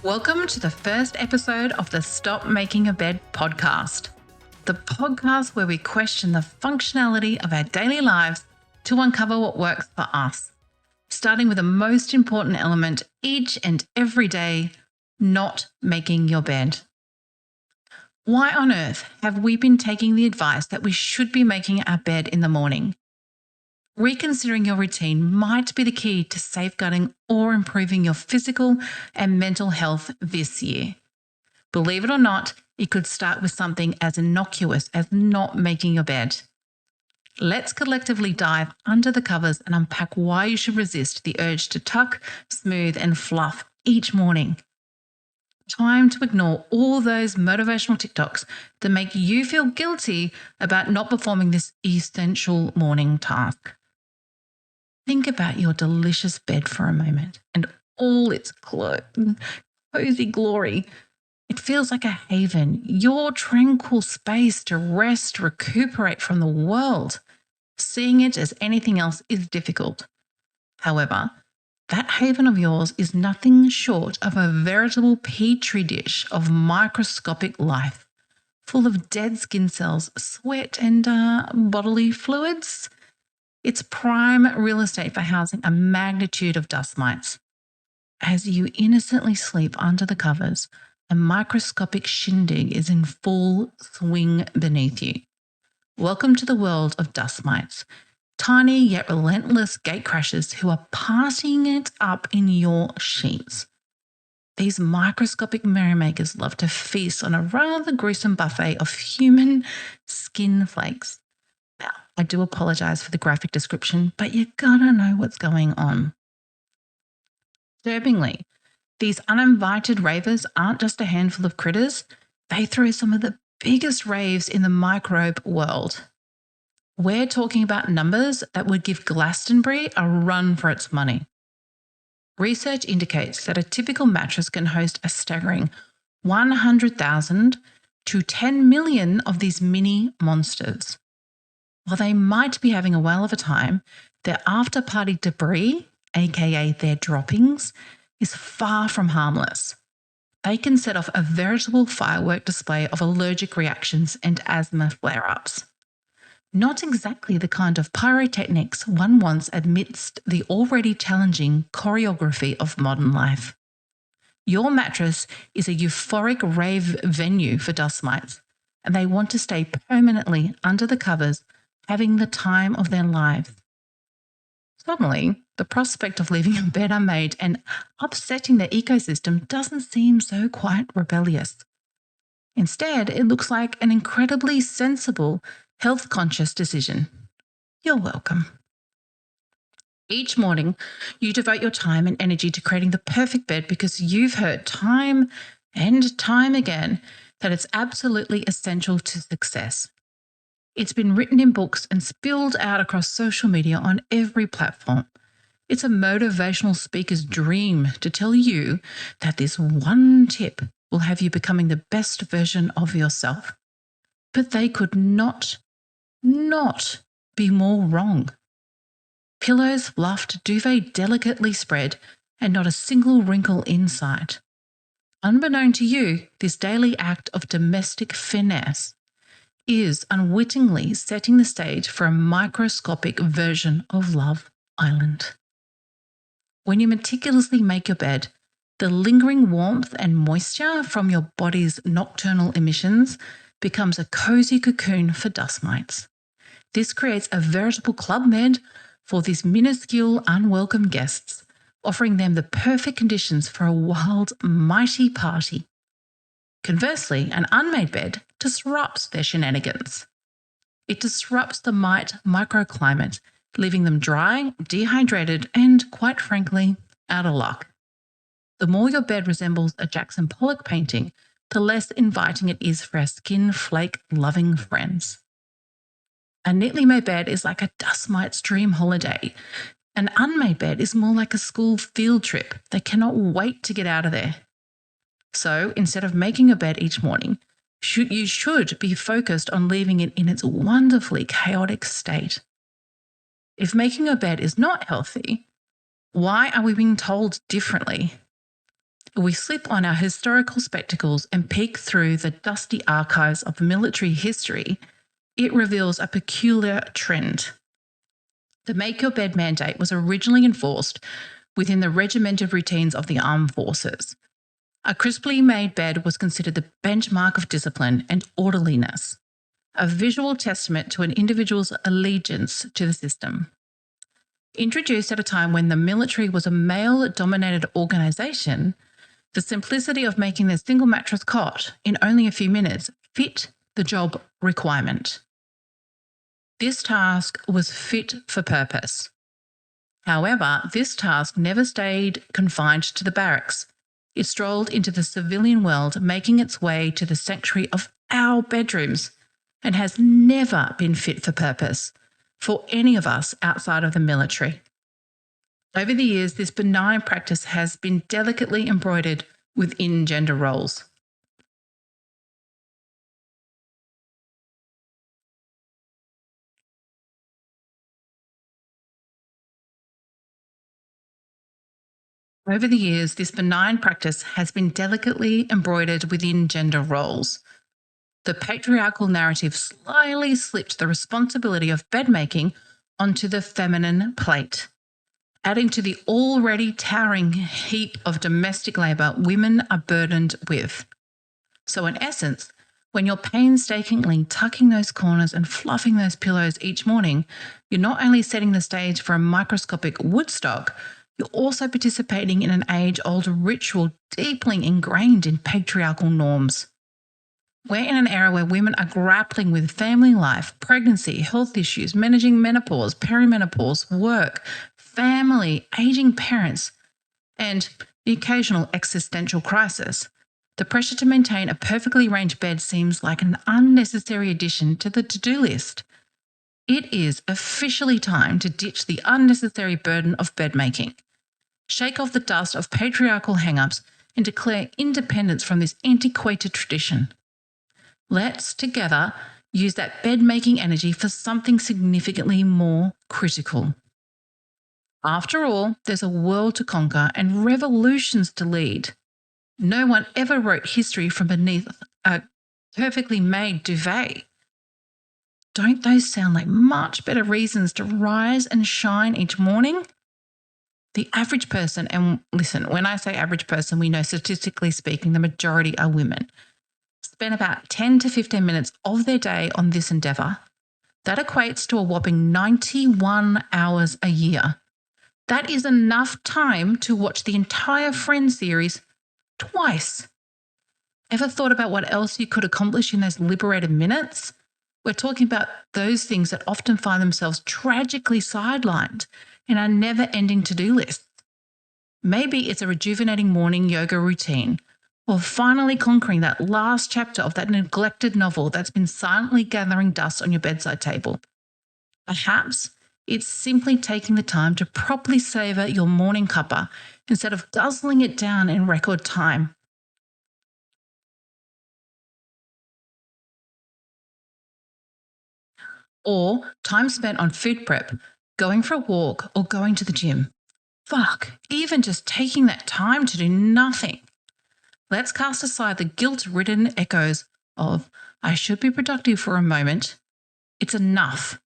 Welcome to the first episode of the Stop Making a Bed podcast, the podcast where we question the functionality of our daily lives to uncover what works for us, starting with the most important element each and every day, not making your bed. Why on earth have we been taking the advice that we should be making our bed in the morning? Reconsidering your routine might be the key to safeguarding or improving your physical and mental health this year. Believe it or not, it could start with something as innocuous as not making your bed. Let's collectively dive under the covers and unpack why you should resist the urge to tuck, smooth, and fluff each morning. Time to ignore all those motivational TikToks that make you feel guilty about not performing this essential morning task. Think about your delicious bed for a moment and all its cozy glory. It feels like a haven, your tranquil space to rest, recuperate from the world. Seeing it as anything else is difficult. However, that haven of yours is nothing short of a veritable petri dish of microscopic life, full of dead skin cells, sweat, and bodily fluids. It's prime real estate for housing a magnitude of dust mites. As you innocently sleep under the covers, a microscopic shindig is in full swing beneath you. Welcome to the world of dust mites, tiny yet relentless gatecrashers who are partying it up in your sheets. These microscopic merrymakers love to feast on a rather gruesome buffet of human skin flakes. Now, I do apologise for the graphic description, but you gotta know what's going on. Disturbingly, these uninvited ravers aren't just a handful of critters, they throw some of the biggest raves in the microbe world. We're talking about numbers that would give Glastonbury a run for its money. Research indicates that a typical mattress can host a staggering 100,000 to 10 million of these mini monsters. While they might be having a whale of a time, their after-party debris, aka their droppings, is far from harmless. They can set off a veritable firework display of allergic reactions and asthma flare-ups. Not exactly the kind of pyrotechnics one wants amidst the already challenging choreography of modern life. Your mattress is a euphoric rave venue for dust mites, and they want to stay permanently under the covers, having the time of their lives. Suddenly, the prospect of leaving a bed unmade and upsetting the ecosystem doesn't seem so quite rebellious. Instead, it looks like an incredibly sensible, health-conscious decision. You're welcome. Each morning, you devote your time and energy to creating the perfect bed because you've heard time and time again that it's absolutely essential to success. It's been written in books and spilled out across social media on every platform. It's a motivational speaker's dream to tell you that this one tip will have you becoming the best version of yourself. But they could not be more wrong. Pillows fluffed, duvet delicately spread, and not a single wrinkle in sight. Unbeknown to you, this daily act of domestic finesse is unwittingly setting the stage for a microscopic version of Love Island. When you meticulously make your bed, the lingering warmth and moisture from your body's nocturnal emissions becomes a cozy cocoon for dust mites. This creates a veritable club med for these minuscule, unwelcome guests, offering them the perfect conditions for a wild, mighty party. Conversely, an unmade bed disrupts their shenanigans. It disrupts the mite microclimate, leaving them dry, dehydrated, and, quite frankly, out of luck. The more your bed resembles a Jackson Pollock painting, the less inviting it is for our skin flake-loving friends. A neatly made bed is like a dust mite's dream holiday. An unmade bed is more like a school field trip. They cannot wait to get out of there. So instead of making a bed each morning, you should be focused on leaving it in its wonderfully chaotic state. If making a bed is not healthy, why are we being told differently? We slip on our historical spectacles and peek through the dusty archives of military history, it reveals a peculiar trend. The make your bed mandate was originally enforced within the regimented routines of the armed forces. A crisply made bed was considered the benchmark of discipline and orderliness, a visual testament to an individual's allegiance to the system. Introduced at a time when the military was a male-dominated organisation, the simplicity of making their single mattress cot in only a few minutes fit the job requirement. This task was fit for purpose. However, this task never stayed confined to the barracks. It strolled into the civilian world, making its way to the sanctuary of our bedrooms, and has never been fit for purpose for any of us outside of the military. Over the years, this benign practice has been delicately embroidered within gender roles. Over the years, this benign practice has been delicately embroidered within gender roles. The patriarchal narrative slyly slipped the responsibility of bedmaking onto the feminine plate, adding to the already towering heap of domestic labour women are burdened with. So, in essence, when you're painstakingly tucking those corners and fluffing those pillows each morning, you're not only setting the stage for a microscopic Woodstock, you're also participating in an age-old ritual deeply ingrained in patriarchal norms. We're in an era where women are grappling with family life, pregnancy, health issues, managing menopause, perimenopause, work, family, aging parents, and the occasional existential crisis. The pressure to maintain a perfectly arranged bed seems like an unnecessary addition to the to-do list. It is officially time to ditch the unnecessary burden of bed making, shake off the dust of patriarchal hang-ups, and declare independence from this antiquated tradition. Let's, together, use that bed-making energy for something significantly more critical. After all, there's a world to conquer and revolutions to lead. No one ever wrote history from beneath a perfectly made duvet. Don't those sound like much better reasons to rise and shine each morning? The average person, and listen, when I say average person, we know statistically speaking, the majority are women, spend about 10 to 15 minutes of their day on this endeavour. That equates to a whopping 91 hours a year. That is enough time to watch the entire Friends series twice. Ever thought about what else you could accomplish in those liberated minutes? We're talking about those things that often find themselves tragically sidelined in our never-ending to-do lists. Maybe it's a rejuvenating morning yoga routine, or finally conquering that last chapter of that neglected novel that's been silently gathering dust on your bedside table. Perhaps it's simply taking the time to properly savour your morning cuppa instead of guzzling it down in record time. Or time spent on food prep, going for a walk, or going to the gym. Fuck, even just taking that time to do nothing. Let's cast aside the guilt-ridden echoes of, I should be productive for a moment. It's enough.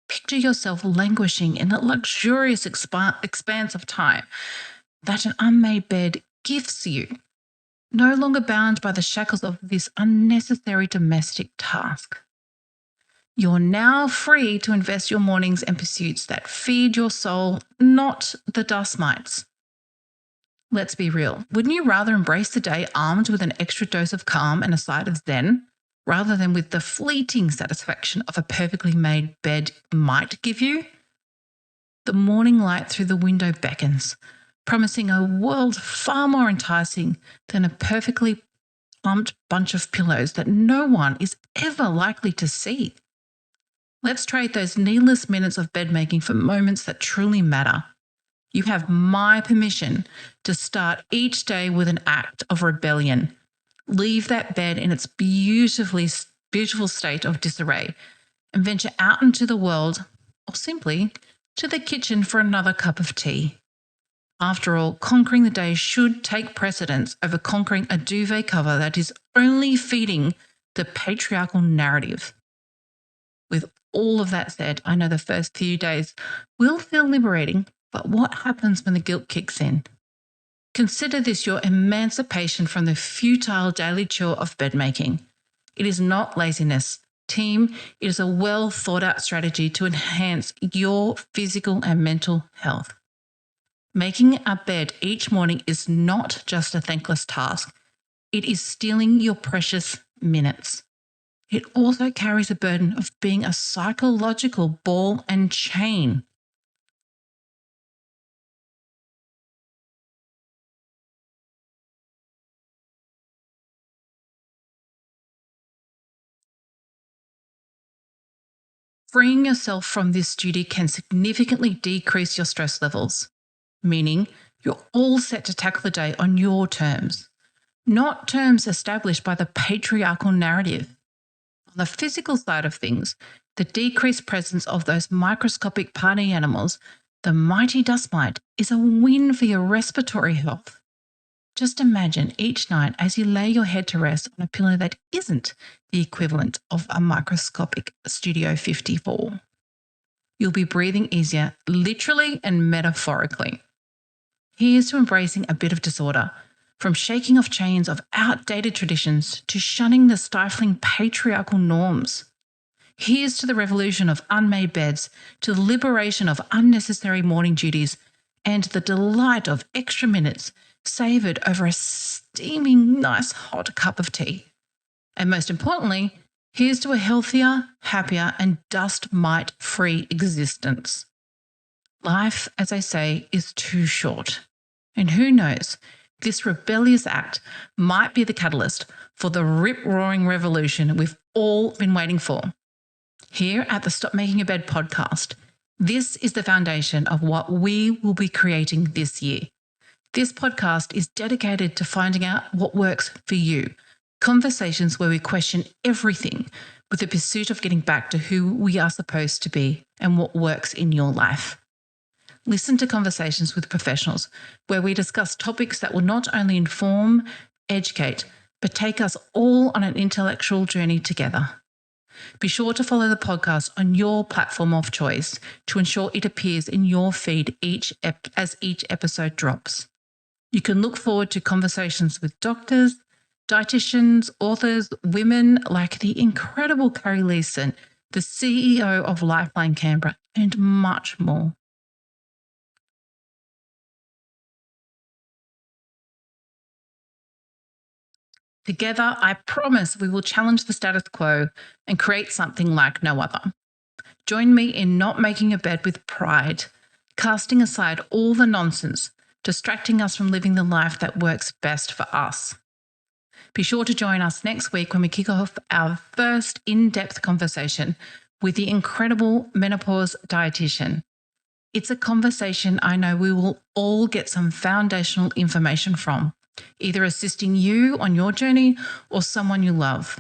Picture yourself languishing in that luxurious expanse of time that an unmade bed gifts you, no longer bound by the shackles of this unnecessary domestic task. You're now free to invest your mornings in pursuits that feed your soul, not the dust mites. Let's be real. Wouldn't you rather embrace the day armed with an extra dose of calm and a side of zen, rather than with the fleeting satisfaction of a perfectly made bed might give you? The morning light through the window beckons, promising a world far more enticing than a perfectly plumped bunch of pillows that no one is ever likely to see. Let's trade those needless minutes of bed making for moments that truly matter. You have my permission to start each day with an act of rebellion. Leave that bed in its beautiful state of disarray and venture out into the world, or simply to the kitchen for another cup of tea. After all, conquering the day should take precedence over conquering a duvet cover that is only feeding the patriarchal narrative. With all of that said, I know the first few days will feel liberating, but what happens when the guilt kicks in? Consider this your emancipation from the futile daily chore of bed making. It is not laziness. Team, it is a well thought out strategy to enhance your physical and mental health. Making a bed each morning is not just a thankless task. It is stealing your precious minutes. It also carries the burden of being a psychological ball and chain. Freeing yourself from this duty can significantly decrease your stress levels, meaning you're all set to tackle the day on your terms, not terms established by the patriarchal narrative. On the physical side of things, the decreased presence of those microscopic party animals, the mighty dust mite, is a win for your respiratory health. Just imagine each night as you lay your head to rest on a pillow that isn't the equivalent of a microscopic Studio 54. You'll be breathing easier, literally and metaphorically. Here's to embracing a bit of disorder, from shaking off chains of outdated traditions to shunning the stifling patriarchal norms. Here's to the revolution of unmade beds, to the liberation of unnecessary morning duties, and the delight of extra minutes savoured over a steaming, nice hot cup of tea. And most importantly, here's to a healthier, happier, and dust mite-free existence. Life, as I say, is too short. And who knows, this rebellious act might be the catalyst for the rip-roaring revolution we've all been waiting for. Here at the Stop Making a Bed podcast, this is the foundation of what we will be creating this year. This podcast is dedicated to finding out what works for you. Conversations where we question everything with the pursuit of getting back to who we are supposed to be and what works in your life. Listen to conversations with professionals where we discuss topics that will not only inform, educate, but take us all on an intellectual journey together. Be sure to follow the podcast on your platform of choice to ensure it appears in your feed as each episode drops. You can look forward to conversations with doctors, dietitians, authors, women like the incredible Carrie Leeson, the CEO of Lifeline Canberra, and much more. Together, I promise we will challenge the status quo and create something like no other. Join me in not making a bed with pride, casting aside all the nonsense, distracting us from living the life that works best for us. Be sure to join us next week when we kick off our first in-depth conversation with the incredible menopause dietitian. It's a conversation I know we will all get some foundational information from, either assisting you on your journey or someone you love.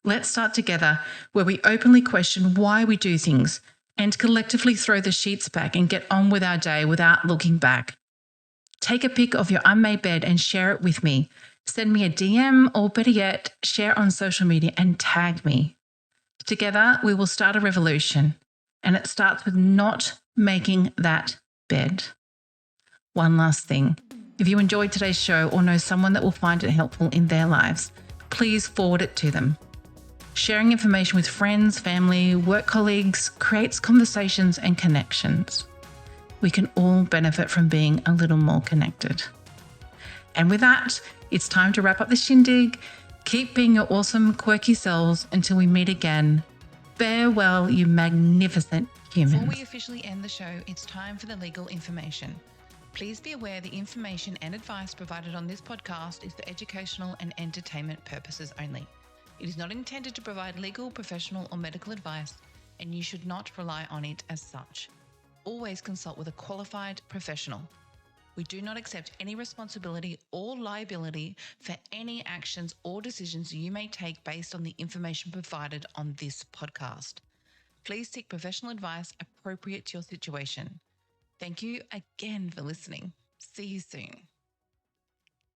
Let's start together where we openly question why we do things and collectively throw the sheets back and get on with our day without looking back. Take a pic of your unmade bed and share it with me. Send me a DM or better yet, share on social media and tag me. Together, we will start a revolution, and it starts with not making that bed. One last thing. If you enjoyed today's show or know someone that will find it helpful in their lives, please forward it to them. Sharing information with friends, family, work colleagues creates conversations and connections. We can all benefit from being a little more connected. And with that, it's time to wrap up the shindig. Keep being your awesome, quirky selves until we meet again. Farewell, you magnificent humans. Before we officially end the show, it's time for the legal information. Please be aware the information and advice provided on this podcast is for educational and entertainment purposes only. It is not intended to provide legal, professional, or medical advice, and you should not rely on it as such. Always consult with a qualified professional. We do not accept any responsibility or liability for any actions or decisions you may take based on the information provided on this podcast. Please seek professional advice appropriate to your situation. Thank you again for listening. See you soon.